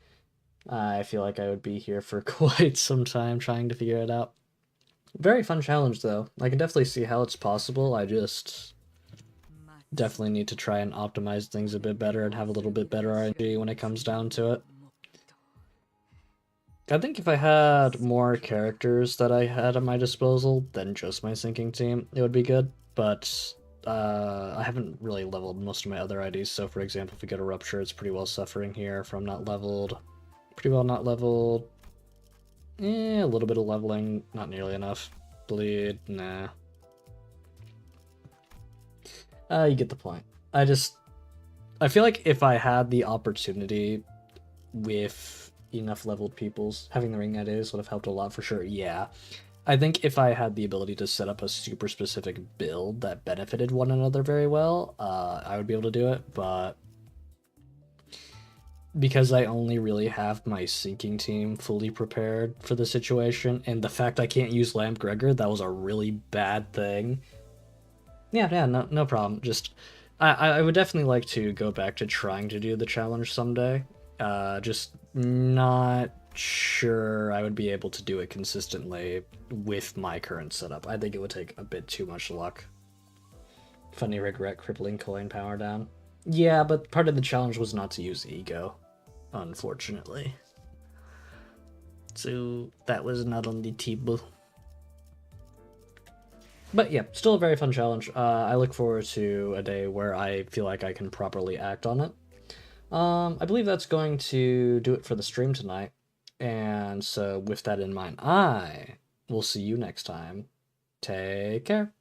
I feel like I would be here for quite some time trying to figure it out. Very fun challenge though. I can definitely see how it's possible. I just definitely need to try and optimize things a bit better and have a little bit better RNG when it comes down to it. I think if I had more characters that I had at my disposal than just my sinking team, it would be good, but I haven't really leveled most of my other IDs, so for example, if we go to Rupture, it's pretty well suffering here from not leveled. Pretty well not leveled. A little bit of leveling, not nearly enough. Bleed, nah. You get the point. I feel like if I had the opportunity with enough leveled peoples, having the ring ideas would have helped a lot for sure, yeah. I think if I had the ability to set up a super specific build that benefited one another very well, I would be able to do it, but because I only really have my sinking team fully prepared for the situation, and the fact I can't use Lamb Gregor, that was a really bad thing. Yeah, no problem. Just, I would definitely like to go back to trying to do the challenge someday. Just not sure I would be able to do it consistently with my current setup. I think it would take a bit too much luck. Funny regret crippling coin power down. Yeah, but part of the challenge was not to use ego, unfortunately. So that was not on the table. But yeah, still a very fun challenge. I look forward to a day where I feel like I can properly act on it. I believe that's going to do it for the stream tonight. And so, with that in mind, I will see you next time. Take care.